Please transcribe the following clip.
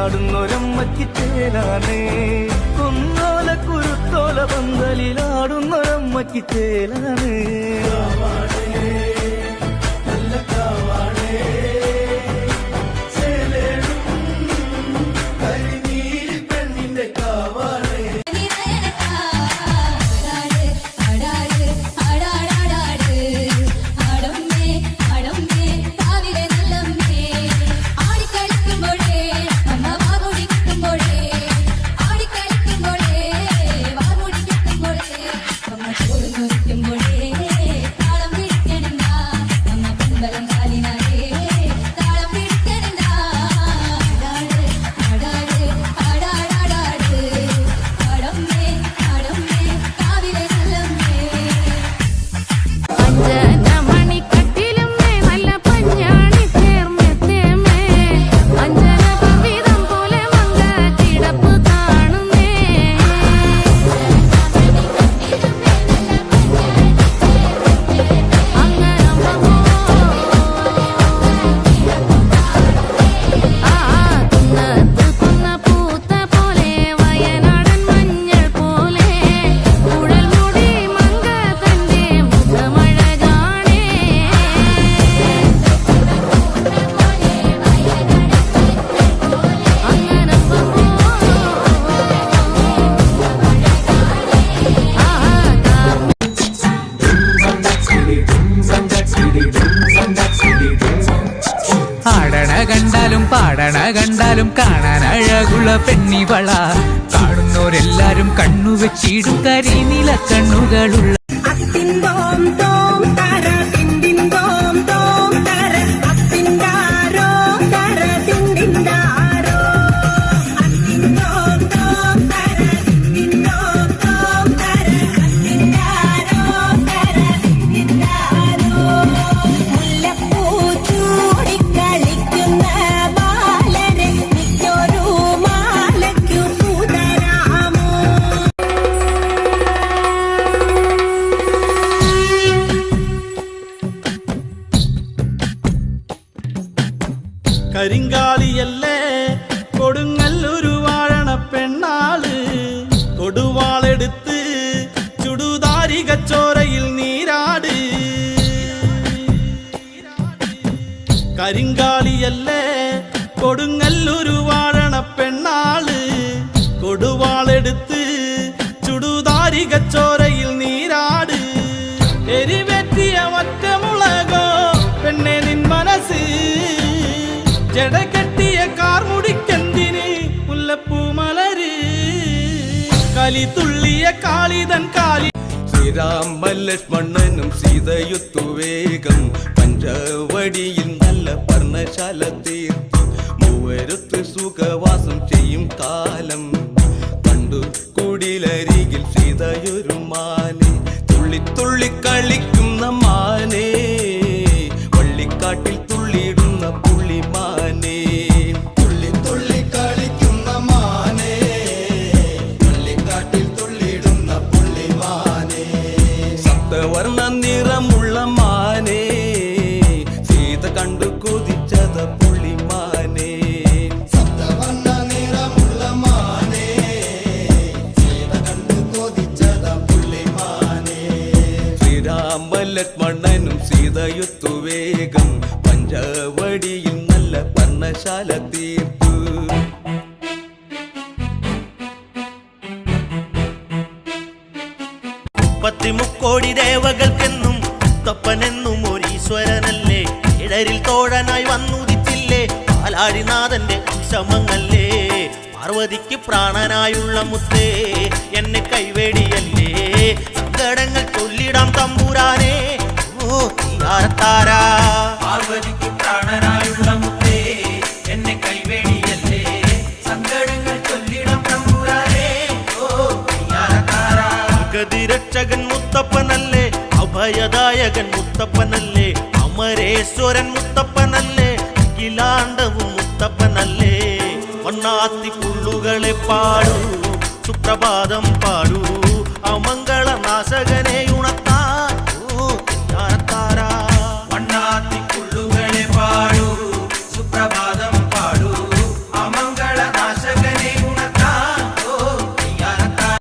ആടുന്നൊരമ്മയ്ക്ക് ചേലാനേ, കുന്നോല കുരുത്തോല പന്തലിലാടുന്നൊരമ്മയ്ക്ക് ചേലാനേ. കണ്ടാലും പാടണ കണ്ടാലും കാണാൻ അഴകുള്ള പെണ്ണിവള, കാണുന്നോരെല്ലാരും കണ്ണുവെച്ചിടും കരിനീല കണ്ണുകളുള്ള. കരിങ്കാലിയല്ലേ കൊടുങ്ങല്ലൊരു വാഴണ പെണ്ണാള്, കൊടുവാളെടുത്ത് ചുടുതാരികച്ചോരയിൽ നീരാട്. കരിങ്കാലിയല്ലേ കൊടുങ്ങല്ലൊരു വാഴണ പെണ്ണാള്, കൊടുവാളെടുത്ത് ചുടുതാരികച്ചോരയിൽ നീരാട്. എരിവെറ്റിയ ഒറ്റമുളകോ പെണ്ണെ നിൻ മനസ്സ്, ജടകെട്ടിയ കാർമുടിക്കെന്തിന് മുല്ലപ്പൂ മലര്, കലി തുള്ളിയ കാളിതൻ കാലി. ശ്രീരാമ ലക്ഷ്മണനും സീതയുത്തു വേഗം പഞ്ചവടിയിൽ നല്ല പർണശാല തീർത്തു, മൂവരുത്ത് സുഖവാസം ചെയ്യും കാലം കണ്ടു. കുടിലരികിൽ സീതയൊരു മാനെ, തുള്ളി തുള്ളി കളിക്കുന്ന മാനെ, വള്ളിക്കാട്ടിൽ തുള്ളിയിടുന്ന പുള്ളിമാനെ. തുള്ളി തുള്ളി കളിക്കുന്ന മാനെ, വള്ളിക്കാട്ടിൽ തുള്ളിയിടുന്ന പുള്ളിമാനെ. സപ്തവർണ്ണ നിറമുള്ള മാനെ, സീത കണ്ടു കൊതിച്ചത പുള്ളിമാനെ. സപ്തവർണ്ണ നിറമുള്ള മാനെ, സീത കണ്ടു കൊതിച്ചത പുള്ളിമാനെ. ശ്രീരാമ ലക്ഷ്മണനും സീതയുത്തു വേഗം പഞ്ചവടിയിൽ നല്ല പർണശാല തീർത്തു. മുപ്പത്തിമുക്കോടി ദേവകൾക്കെന്നും മുത്തപ്പനെന്നും ഒരീശ്വരനല്ലേ, ഇടരിൽ തോഴനായി വന്നുദിച്ചില്ലേ പാലാഴിനാഥന്റെ അംശമങ്ങല്ലേ. പാർവതിക്ക് പ്രാണനായുള്ള മുത്തേ എന്നെ കൈവേടിയല്ലേ, സങ്കടങ്ങൾ ചൊല്ലിടാം തമ്പുരാനെ ഓ തീയാരത്താരാ. പാർവതിക്ക് പ്രാണനായുള്ള മുത്തേ എന്നെ കൈവേടിയല്ലേ, സങ്കടങ്ങൾ ചൊല്ലിടം തമ്പുരാനേ ഓ തീയാരത്താരാ. ജഗതിരക്ഷകൻ മുത്തപ്പനല്ലേ, അഭയദായകൻ മുത്തപ്പനല്ലേ, അമരേശ്വരൻ മുത്തപ്പനല്ലേ, അഖിലാണ്ടവും മുത്തപ്പനല്ലേ. വണ്ണാത്തി പുള്ളുകളെ പാടൂ, സുപ്രഭാതം പാടൂ, അമംഗളനാശകനെ